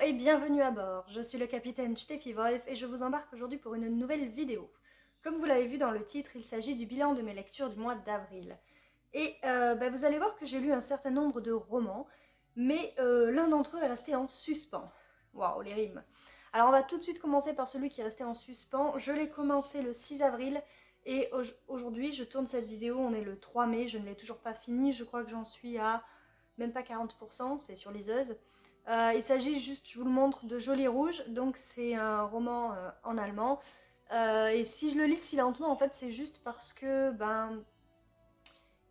et bienvenue à bord, je suis le capitaine Steffi Wolf et je vous embarque aujourd'hui pour une nouvelle vidéo. Comme vous l'avez vu dans le titre, il s'agit du bilan de mes lectures du mois d'avril. Et vous allez voir que j'ai lu un certain nombre de romans, mais l'un d'entre eux est resté en suspens. Waouh, les rimes. Alors on va tout de suite commencer par celui qui est resté en suspens. Je l'ai commencé le 6 avril et aujourd'hui je tourne cette vidéo, on est le 3 mai, je ne l'ai toujours pas fini, je crois que j'en suis à même pas 40%, c'est sur liseuse. Il s'agit juste, je vous le montre, de Jolie Rouge, donc c'est un roman en allemand. Et si je le lis si lentement, en fait, c'est juste parce que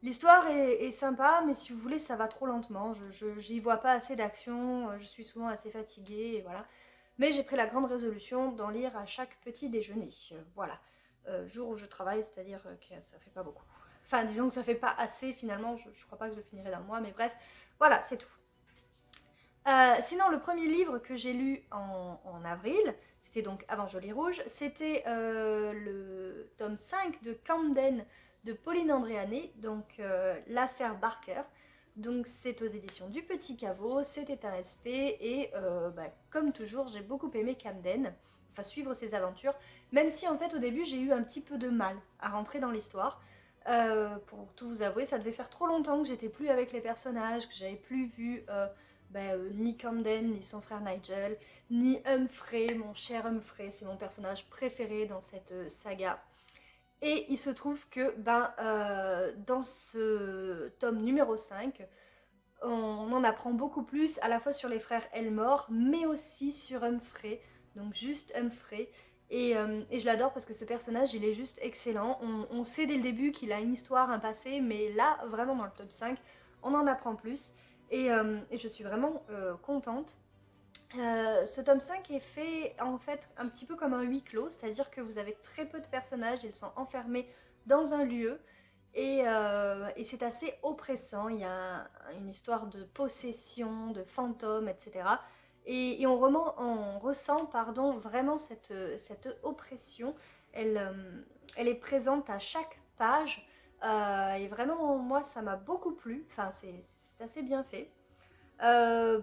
l'histoire est sympa, mais si vous voulez, ça va trop lentement. J'y vois pas assez d'action, je suis souvent assez fatiguée, et voilà. Mais j'ai pris la grande résolution d'en lire à chaque petit déjeuner. Voilà. Jour où je travaille, c'est-à-dire que ça fait pas beaucoup. Enfin, disons que ça fait pas assez finalement, je crois pas que je finirai dans le mois, mais bref, voilà, c'est tout. Sinon, le premier livre que j'ai lu en avril, c'était donc avant Jolie Rouge, c'était le tome 5 de Camden de Pauline Andréané, donc l'affaire Barker. Donc c'est aux éditions du Petit Caveau, c'était un SP et comme toujours j'ai beaucoup aimé Camden, enfin suivre ses aventures, même si en fait au début j'ai eu un petit peu de mal à rentrer dans l'histoire. Pour tout vous avouer, ça devait faire trop longtemps que j'étais plus avec les personnages, que j'avais plus vu ni Camden, ni son frère Nigel, ni Humphrey, mon cher Humphrey, c'est mon personnage préféré dans cette saga. Et il se trouve que dans ce tome numéro 5, on en apprend beaucoup plus à la fois sur les frères Elmore, mais aussi sur Humphrey, donc juste Humphrey. Et je l'adore parce que ce personnage, il est juste excellent. On sait dès le début qu'il a une histoire, un passé, mais là, vraiment dans le top 5, on en apprend plus. Et je suis vraiment contente. Ce tome 5 est fait en fait un petit peu comme un huis clos, c'est-à-dire que vous avez très peu de personnages, ils sont enfermés dans un lieu et c'est assez oppressant. Il y a une histoire de possession, de fantômes, etc. Et on ressent vraiment cette oppression. Elle est présente à chaque page et vraiment moi ça m'a beaucoup plu, enfin c'est assez bien fait. Euh,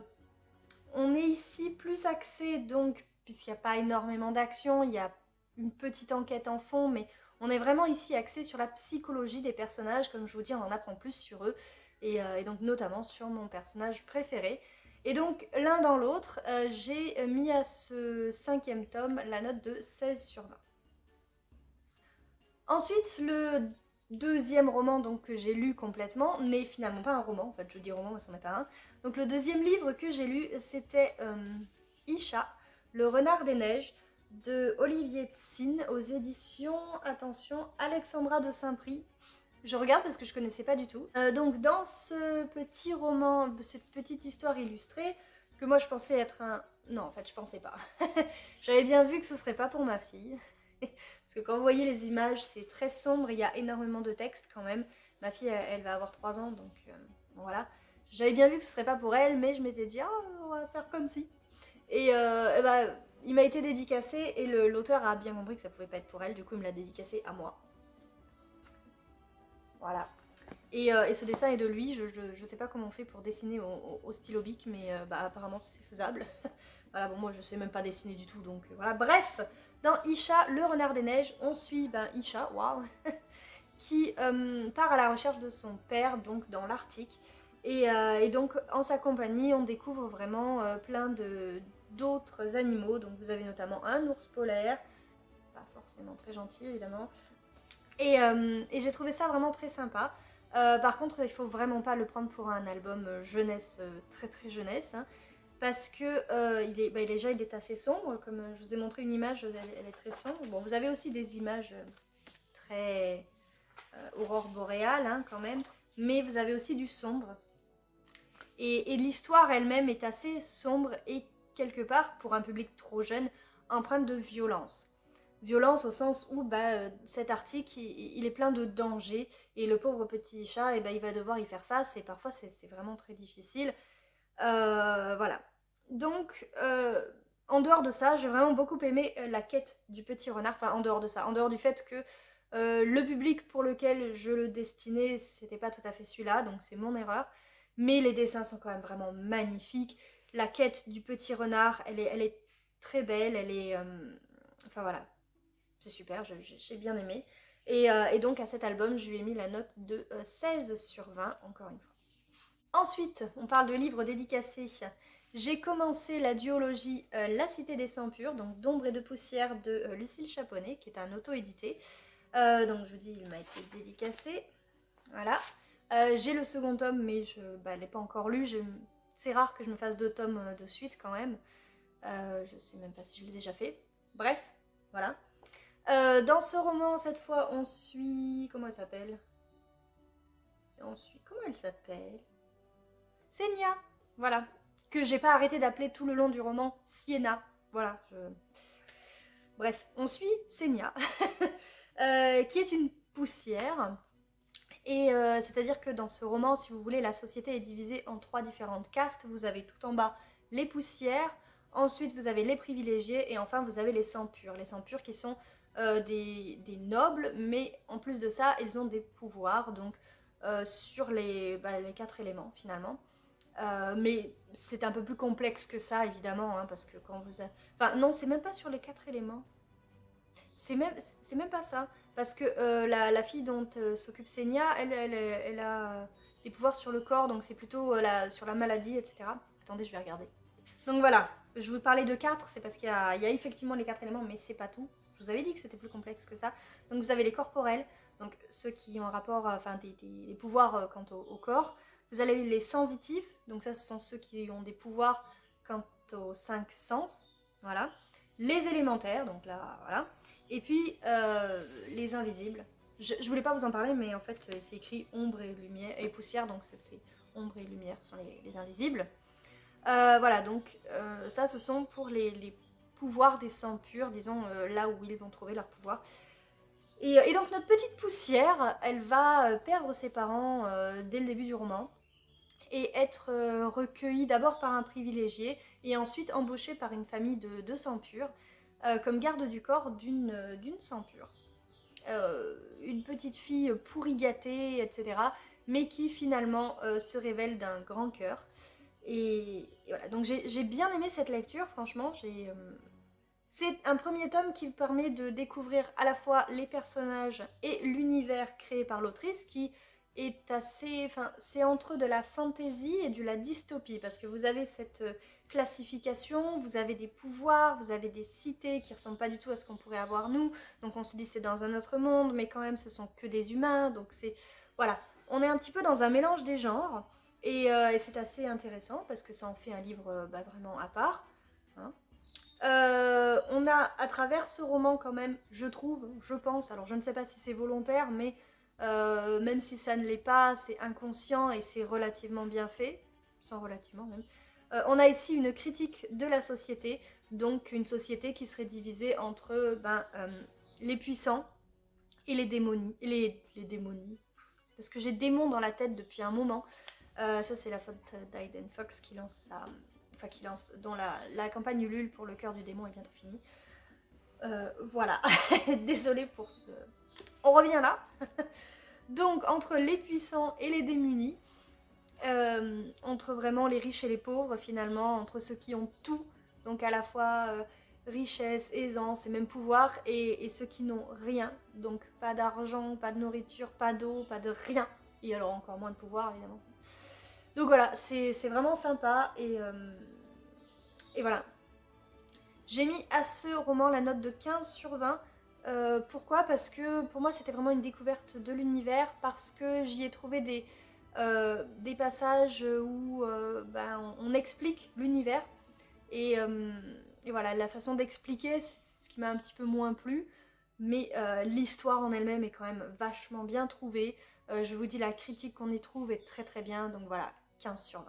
on est ici plus axé, donc, puisqu'il n'y a pas énormément d'action, il y a une petite enquête en fond, mais on est vraiment ici axé sur la psychologie des personnages. Comme je vous dis, on en apprend plus sur eux, et donc notamment sur mon personnage préféré. Et donc, l'un dans l'autre, j'ai mis à ce cinquième tome la note de 16/20. Ensuite, le deuxième roman donc, que j'ai lu complètement n'est finalement pas un roman, en fait je dis roman mais ce n'est pas un. Donc le deuxième livre que j'ai lu c'était Isha, le renard des neiges de Olivier Tsine aux éditions, attention, Alexandra de Saint-Prix. Je regarde parce que je connaissais pas du tout. Donc dans ce petit roman, cette petite histoire illustrée, que moi je pensais être un... Non, en fait je pensais pas. J'avais bien vu que ce serait pas pour ma fille. Parce que quand vous voyez les images, c'est très sombre, il y a énormément de texte quand même. Ma fille, elle va avoir 3 ans, donc bon, voilà. J'avais bien vu que ce serait pas pour elle, mais je m'étais dit, oh, on va faire comme si. Il m'a été dédicacé et l'auteur a bien compris que ça pouvait pas être pour elle, du coup il me l'a dédicacé à moi. Voilà. Et ce dessin est de lui, je sais pas comment on fait pour dessiner au stylo bic, mais apparemment c'est faisable. Voilà, bon moi je sais même pas dessiner du tout, donc voilà. Bref, dans Isha, le renard des neiges, on suit Isha, waouh, qui part à la recherche de son père, donc dans l'Arctique. Et donc en sa compagnie, on découvre vraiment plein d'autres animaux. Donc vous avez notamment un ours polaire, pas forcément très gentil évidemment, et j'ai trouvé ça vraiment très sympa. Par contre, il faut vraiment pas le prendre pour un album jeunesse, très très jeunesse, hein, parce que il est assez sombre, comme je vous ai montré une image, elle est très sombre. Bon, vous avez aussi des images très aurore boréale, hein, quand même, mais vous avez aussi du sombre. Et l'histoire elle-même est assez sombre et quelque part, pour un public trop jeune, empreinte de violence. Violence au sens où cet article il est plein de dangers et le pauvre petit chat il va devoir y faire face et parfois c'est vraiment très difficile. Voilà. Donc en dehors de ça, j'ai vraiment beaucoup aimé la quête du petit renard. Enfin en dehors de ça, en dehors du fait que le public pour lequel je le destinais, c'était pas tout à fait celui-là, donc c'est mon erreur. Mais les dessins sont quand même vraiment magnifiques. la quête du petit renard, elle est très belle, elle est... enfin voilà, c'est super, j'ai bien aimé. Et donc à cet album, je lui ai mis la note de 16/20, encore une fois. Ensuite, on parle de livres dédicacés. J'ai commencé la duologie La Cité des Sangs Purs, donc d'Ombre et de Poussière de Lucille Chaponnet, qui est un auto-édité. Donc je vous dis, il m'a été dédicacé. Voilà. J'ai le second tome, mais je ne l'ai pas encore lu. C'est rare que je me fasse 2 tomes de suite quand même. Je sais même pas si je l'ai déjà fait. Bref, voilà. Dans ce roman, cette fois, on suit... Comment elle s'appelle? Comment elle s'appelle? Senia, voilà. Que j'ai pas arrêté d'appeler tout le long du roman Sienna. Voilà. Bref, on suit Senia, qui est une poussière. Et c'est-à-dire que dans ce roman, si vous voulez, la société est divisée en 3 différentes castes. Vous avez tout en bas les poussières, ensuite vous avez les privilégiés, et enfin vous avez les sangs purs. Les sangs purs qui sont des nobles, mais en plus de ça, ils ont des pouvoirs, donc sur les 4 éléments finalement. Mais c'est un peu plus complexe que ça, évidemment, hein, parce que quand vous... Enfin, non, c'est même pas sur les 4 éléments. C'est même pas ça. Parce que la fille dont s'occupe Senia, elle a des pouvoirs sur le corps, donc c'est plutôt sur la maladie, etc. Attendez, je vais regarder. Donc voilà, je vous parlais de 4, c'est parce qu'il y a effectivement les 4 éléments, mais c'est pas tout. Je vous avais dit que c'était plus complexe que ça. Donc vous avez les corporels, donc ceux qui ont un rapport, enfin des pouvoirs quant au corps. Vous avez les sensitifs, donc ça ce sont ceux qui ont des pouvoirs quant aux 5 sens. Voilà. Les élémentaires, donc là, voilà. Et puis les invisibles. Je voulais pas vous en parler, mais en fait c'est écrit ombre et lumière et poussière, donc c'est ombre et lumière sont les invisibles. Voilà, donc ça ce sont pour les pouvoirs des sangs purs, disons là où ils vont trouver leur pouvoir. Et donc notre petite poussière, elle va perdre ses parents dès le début du roman et être recueillie d'abord par un privilégié et ensuite embauchée par une famille de sangs purs comme garde du corps d'une sang pure. Une petite fille pourri gâtée, etc. mais qui finalement se révèle d'un grand cœur. Et voilà, donc j'ai bien aimé cette lecture, franchement. C'est un premier tome qui permet de découvrir à la fois les personnages et l'univers créé par l'autrice, qui est assez... Enfin, c'est entre de la fantaisie et de la dystopie, parce que vous avez cette classification, vous avez des pouvoirs, vous avez des cités qui ressemblent pas du tout à ce qu'on pourrait avoir nous, donc on se dit c'est dans un autre monde, mais quand même ce sont que des humains, donc c'est... Voilà, on est un petit peu dans un mélange des genres, et c'est assez intéressant, parce que ça en fait un livre vraiment à part, hein. On a à travers ce roman quand même, je trouve, je pense, alors je ne sais pas si c'est volontaire, mais même si ça ne l'est pas, c'est inconscient et c'est relativement bien fait, sans relativement même. On a ici une critique de la société, donc une société qui serait divisée entre les puissants et les démonies. Les démonies. Parce que j'ai démon dans la tête depuis un moment. Ça c'est la faute d'Aiden Fox qui lance sa... Enfin qui lance, dont la campagne Ulule pour le cœur du démon est bientôt finie. Voilà, désolée pour ce... On revient là. Donc entre les puissants et les démunis, entre vraiment les riches et les pauvres finalement, entre ceux qui ont tout, donc à la fois richesse, aisance et même pouvoir, et ceux qui n'ont rien, donc pas d'argent, pas de nourriture, pas d'eau, pas de rien, et alors encore moins de pouvoir évidemment. Donc voilà, c'est vraiment sympa, et voilà. J'ai mis à ce roman la note de 15/20. Pourquoi? Parce que pour moi c'était vraiment une découverte de l'univers, parce que j'y ai trouvé des passages où on explique l'univers. Et voilà, la façon d'expliquer, c'est ce qui m'a un petit peu moins plu. Mais l'histoire en elle-même est quand même vachement bien trouvée. Je vous dis, la critique qu'on y trouve est très très bien. Donc voilà, 15/20.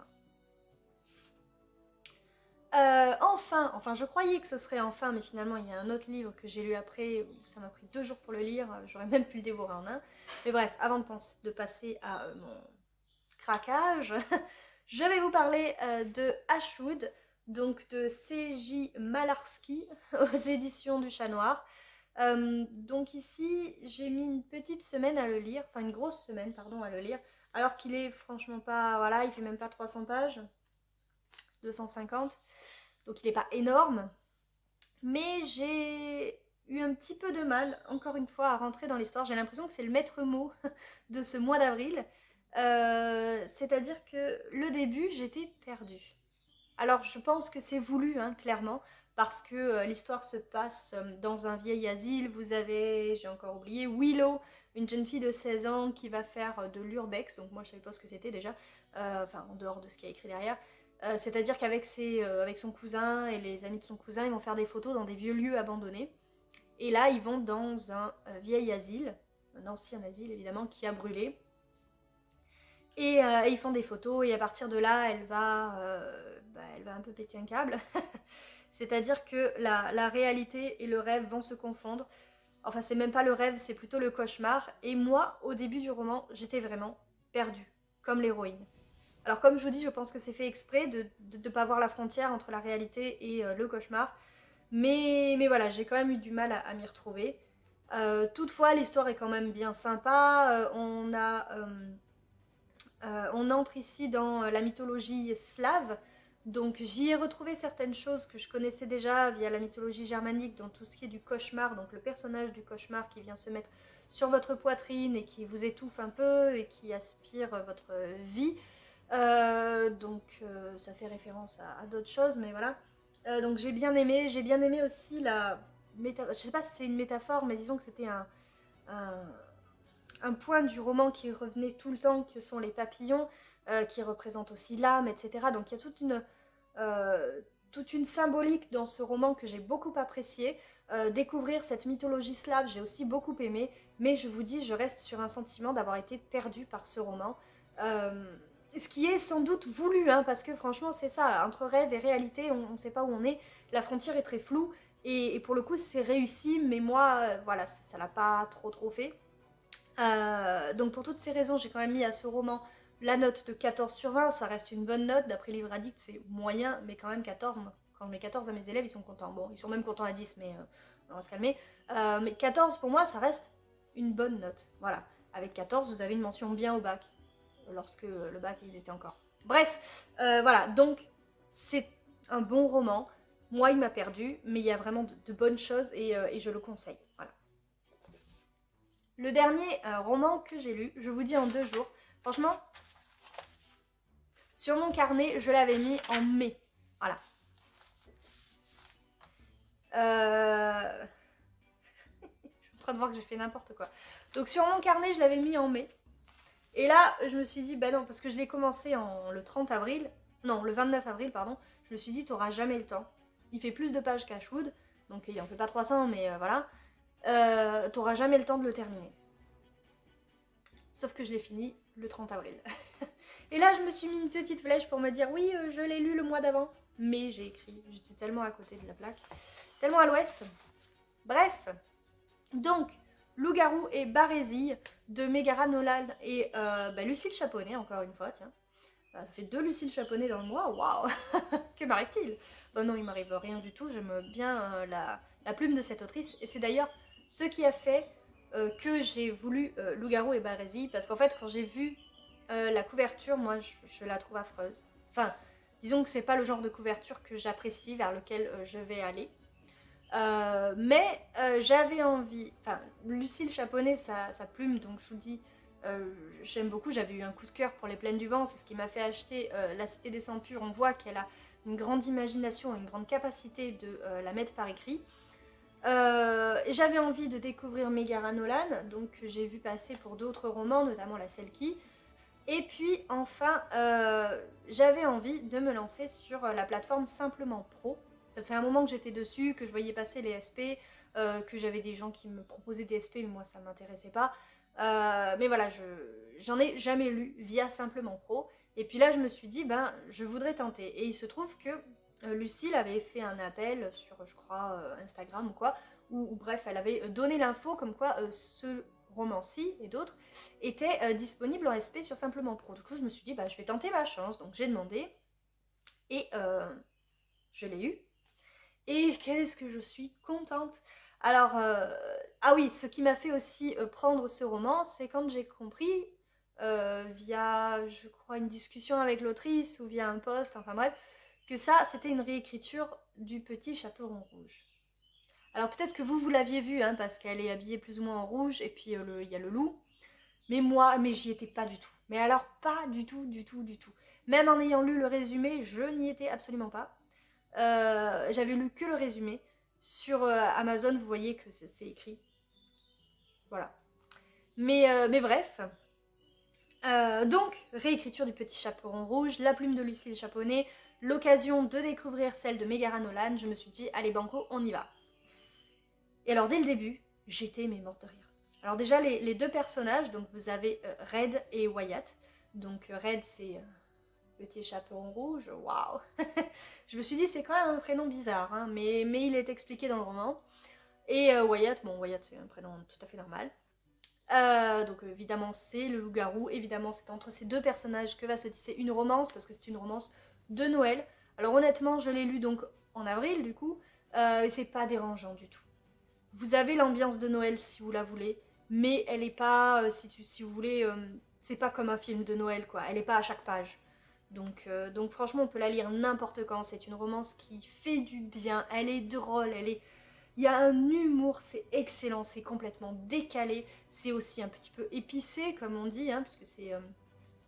Enfin, je croyais que ce serait enfin, mais finalement il y a un autre livre que j'ai lu après, où ça m'a pris 2 jours pour le lire, j'aurais même pu le dévorer en un. Mais bref, avant de passer à mon craquage, je vais vous parler de Ashwood, donc de C.J. Malarski, aux éditions du Chat Noir. Donc ici, j'ai mis une petite semaine à le lire, enfin une grosse semaine, pardon, à le lire, alors qu'il est franchement pas, voilà, il fait même pas 300 pages. 250. Donc il n'est pas énorme. Mais j'ai eu un petit peu de mal, encore une fois, à rentrer dans l'histoire. J'ai l'impression que c'est le maître mot de ce mois d'avril. C'est-à-dire que le début, j'étais perdue. Alors je pense que c'est voulu, hein, clairement, parce que l'histoire se passe dans un vieil asile. Vous avez, j'ai encore oublié, Willow, une jeune fille de 16 ans qui va faire de l'urbex. Donc moi je savais pas ce que c'était déjà, enfin en dehors de ce qu'il y a écrit derrière. C'est-à-dire qu'avec avec son cousin et les amis de son cousin, ils vont faire des photos dans des vieux lieux abandonnés. Et là, ils vont dans un vieil asile, un ancien asile évidemment, qui a brûlé. Et ils font des photos et à partir de là, elle va un peu péter un câble. C'est-à-dire que la réalité et le rêve vont se confondre. Enfin, c'est même pas le rêve, c'est plutôt le cauchemar. Et moi, au début du roman, j'étais vraiment perdue, comme l'héroïne. Alors comme je vous dis, je pense que c'est fait exprès de ne pas voir la frontière entre la réalité et le cauchemar. Mais voilà, j'ai quand même eu du mal à m'y retrouver. Toutefois, l'histoire est quand même bien sympa. On entre ici dans la mythologie slave. Donc j'y ai retrouvé certaines choses que je connaissais déjà via la mythologie germanique, dans tout ce qui est du cauchemar, donc le personnage du cauchemar qui vient se mettre sur votre poitrine et qui vous étouffe un peu et qui aspire votre vie. Ça fait référence à d'autres choses, mais voilà. Donc j'ai bien aimé aussi la métaphore. Je sais pas si c'est une métaphore, mais disons que c'était un, un point du roman qui revenait tout le temps, que sont les papillons, qui représentent aussi l'âme, etc. Donc il y a toute une symbolique dans ce roman que j'ai beaucoup apprécié. Découvrir cette mythologie slave, j'ai aussi beaucoup aimé, mais je vous dis, je reste sur un sentiment d'avoir été perdue par ce roman. Ce qui est sans doute voulu, hein, parce que franchement c'est ça, entre rêve et réalité, on ne sait pas où on est, la frontière est très floue, et pour le coup c'est réussi, mais moi, voilà, ça l'a pas trop fait. Donc pour toutes ces raisons, j'ai quand même mis à ce roman la note de 14 sur 20, ça reste une bonne note, d'après Livre Addict c'est moyen, mais quand même 14, quand je mets 14 à mes élèves, ils sont contents. Bon, ils sont même contents à 10, mais on va se calmer. Mais 14 pour moi, ça reste une bonne note. Voilà, avec 14, vous avez une mention bien au bac, lorsque le bac existait encore. Bref, voilà, donc c'est un bon roman. Moi, il m'a perdu, mais il y a vraiment de bonnes choses et je le conseille. Voilà. Le dernier roman que j'ai lu, je vous dis en 2 jours. Franchement, sur mon carnet, je l'avais mis en mai. Voilà. Je suis en train de voir que j'ai fait n'importe quoi. Donc sur mon carnet, je l'avais mis en mai. Et là, je me suis dit, bah non, parce que je l'ai commencé le 30 avril. Non, le 29 avril, pardon. Je me suis dit, t'auras jamais le temps. Il fait plus de pages qu'Ashwood. Donc il en fait pas 300, mais voilà. T'auras jamais le temps de le terminer. Sauf que je l'ai fini le 30 avril. Et là, je me suis mis une petite flèche pour me dire, oui, je l'ai lu le mois d'avant. Mais j'ai écrit, j'étais tellement à côté de la plaque. Tellement à l'ouest. Bref. Donc, Loup-garou et Barésie de Megara Nolan et Lucille Chaponnet, encore une fois, tiens. Ça fait 2 Lucille Chaponnet dans le mois, waouh. Que m'arrive-t-il? Oh non, il m'arrive rien du tout, j'aime bien la plume de cette autrice. Et c'est d'ailleurs ce qui a fait que j'ai voulu Loup-garou et Barésie, parce qu'en fait, quand j'ai vu la couverture, moi, je la trouve affreuse. Enfin, disons que c'est pas le genre de couverture que j'apprécie, vers lequel je vais aller. J'avais envie, enfin Lucille Chaponnet, sa plume, donc je vous dis, j'aime beaucoup, j'avais eu un coup de cœur pour Les Plaines du Vent, c'est ce qui m'a fait acheter La Cité des Sangs Purs. On voit qu'elle a une grande imagination et une grande capacité de la mettre par écrit. J'avais envie de découvrir Megara Nolan, donc j'ai vu passer pour d'autres romans, notamment La Selkie. Et puis enfin, j'avais envie de me lancer sur la plateforme Simplement Pro. Ça fait un moment que j'étais dessus, que je voyais passer les SP, que j'avais des gens qui me proposaient des SP, mais moi ça ne m'intéressait pas. Mais voilà, j'en ai jamais lu via Simplement Pro. Et puis là, je me suis dit, ben, je voudrais tenter. Et il se trouve que Lucille avait fait un appel sur, je crois, Instagram ou quoi, ou bref, elle avait donné l'info comme quoi ce roman-ci et d'autres étaient disponibles en SP sur Simplement Pro. Du coup, je me suis dit, bah, je vais tenter ma chance. Donc j'ai demandé et je l'ai eu. Et qu'est-ce que je suis contente. Alors, ah oui, ce qui m'a fait aussi prendre ce roman, c'est quand j'ai compris, via, je crois, une discussion avec l'autrice ou via un post, enfin bref, que ça, c'était une réécriture du Petit Chaperon Rouge. Alors peut-être que vous l'aviez vu, hein, parce qu'elle est habillée plus ou moins en rouge, et puis il y a le loup. Mais j'y étais pas du tout. Mais alors pas du tout, du tout, du tout. Même en ayant lu le résumé, je n'y étais absolument pas. J'avais lu que le résumé. Sur Amazon, vous voyez que c'est écrit. Voilà. Mais bref. Donc, réécriture du Petit Chaperon Rouge, la plume de Lucille Chaponnet, l'occasion de découvrir celle de Megara Nolan. Je me suis dit, allez banco, on y va. Et alors, dès le début, j'étais morte de rire. Alors déjà, les deux personnages, donc vous avez Red et Wyatt. Donc Red, c'est Petit Chaperon Rouge, waouh. Je me suis dit, c'est quand même un prénom bizarre, hein, mais il est expliqué dans le roman. Et Wyatt, bon, Wyatt, c'est un prénom tout à fait normal. Donc évidemment, c'est le loup-garou. Évidemment, c'est entre ces deux personnages que va se tisser une romance, parce que c'est une romance de Noël. Alors honnêtement, je l'ai lu donc en avril, du coup, et c'est pas dérangeant du tout. Vous avez l'ambiance de Noël si vous la voulez, mais elle est pas, si vous voulez, c'est pas comme un film de Noël, quoi. Elle est pas à chaque page. Donc franchement, on peut la lire n'importe quand. C'est une romance qui fait du bien. Elle est drôle, il y a un humour, c'est excellent, c'est complètement décalé. C'est aussi un petit peu épicé, comme on dit, hein, puisque c'est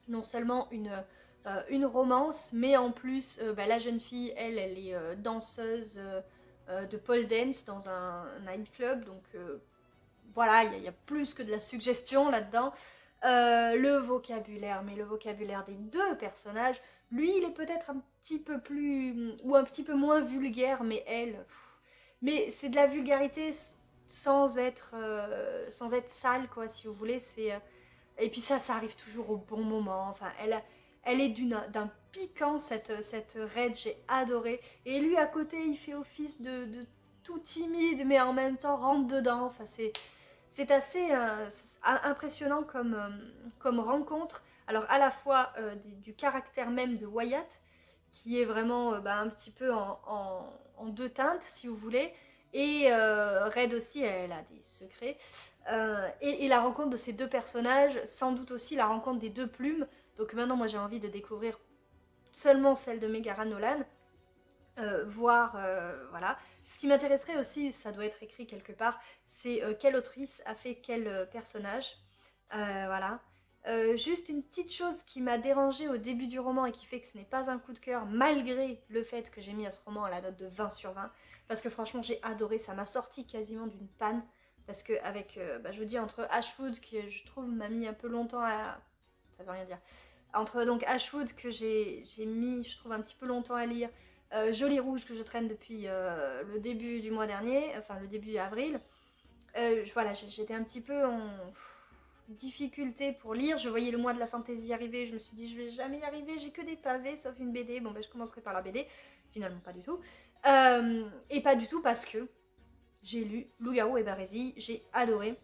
non seulement une romance, mais en plus, la jeune fille, elle est danseuse de pole dance dans un nightclub, donc voilà, il y a plus que de la suggestion là-dedans. Le vocabulaire, mais le vocabulaire des deux personnages, lui, il est peut-être un petit peu plus, ou un petit peu moins vulgaire, mais elle, mais c'est de la vulgarité sans être sale, quoi, si vous voulez. Et puis ça arrive toujours au bon moment. Enfin, elle est d'un piquant, cette Red, j'ai adoré. Et lui, à côté, il fait office de tout timide, mais en même temps rentre dedans. Enfin, c'est assez impressionnant comme rencontre. Alors, à la fois du caractère même de Wyatt, qui est vraiment un petit peu en deux teintes, si vous voulez. Et Red aussi, elle a des secrets. Et la rencontre de ces deux personnages, sans doute aussi la rencontre des deux plumes. Donc maintenant, moi, j'ai envie de découvrir seulement celle de Megara Nolan. Voir, voilà. Ce qui m'intéresserait aussi, ça doit être écrit quelque part, c'est quelle autrice a fait quel personnage. Voilà. Juste une petite chose qui m'a dérangée au début du roman et qui fait que ce n'est pas un coup de cœur, malgré le fait que j'ai mis à ce roman à la note de 20 sur 20, parce que franchement j'ai adoré, ça m'a sorti quasiment d'une panne, parce que avec, je vous dis, entre Ashwood, qui je trouve m'a mis un peu longtemps à... ça veut rien dire. Entre donc Ashwood, que j'ai mis, je trouve, un petit peu longtemps à lire, Jolie Rouge, que je traîne depuis le début du mois dernier, enfin le début avril, voilà, j'étais un petit peu en difficulté pour lire. Je voyais le mois de la fantaisie arriver, je me suis dit je vais jamais y arriver, j'ai que des pavés sauf une BD. Bon ben je commencerai par la BD, finalement pas du tout. Et pas du tout parce que j'ai lu Loup-garou et Barésie, j'ai adoré.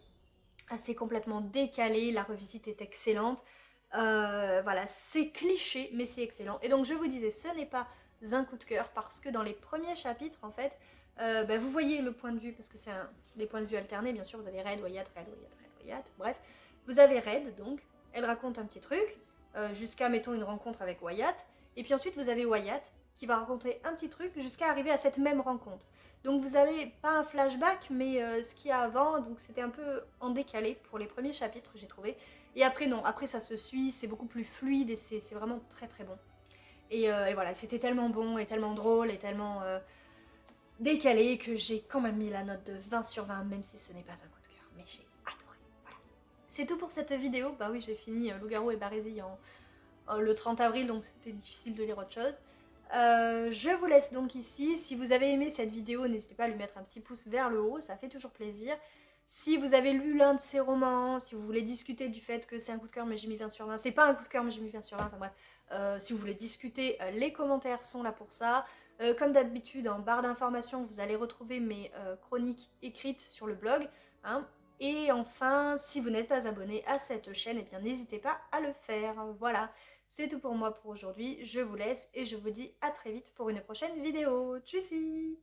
C'est complètement décalé, la revisite est excellente. Voilà, c'est cliché mais c'est excellent. Et donc je vous disais, ce n'est pas un coup de cœur parce que dans les premiers chapitres en fait, vous voyez le point de vue, parce que c'est des points de vue alternés, bien sûr, vous avez Red, Wyatt, Red, Wyatt, Red, Wyatt, bref. Vous avez Red, donc, elle raconte un petit truc, jusqu'à, mettons, une rencontre avec Wyatt, et puis ensuite vous avez Wyatt, qui va raconter un petit truc jusqu'à arriver à cette même rencontre. Donc vous avez pas un flashback, mais ce qu'il y a avant, donc c'était un peu en décalé pour les premiers chapitres, j'ai trouvé. Et après non, après ça se suit, c'est beaucoup plus fluide, et c'est vraiment très très bon. Et voilà, c'était tellement bon, et tellement drôle, et tellement... décalé que j'ai quand même mis la note de 20 sur 20, même si ce n'est pas un coup de cœur, mais j'ai adoré. Voilà. C'est tout pour cette vidéo. Bah oui, j'ai fini Loup-garou et Barésie le 30 avril, donc c'était difficile de lire autre chose. Je vous laisse donc ici. Si vous avez aimé cette vidéo, n'hésitez pas à lui mettre un petit pouce vers le haut, ça fait toujours plaisir. Si vous avez lu l'un de ces romans, si vous voulez discuter du fait que c'est un coup de cœur mais j'ai mis 20 sur 20, c'est pas un coup de cœur mais j'ai mis 20 sur 20, enfin bref, si vous voulez discuter, les commentaires sont là pour ça. Comme d'habitude, en barre d'informations, vous allez retrouver mes chroniques écrites sur le blog. Hein. Et enfin, si vous n'êtes pas abonné à cette chaîne, eh bien n'hésitez pas à le faire. Voilà, c'est tout pour moi pour aujourd'hui. Je vous laisse et je vous dis à très vite pour une prochaine vidéo. Tchussy!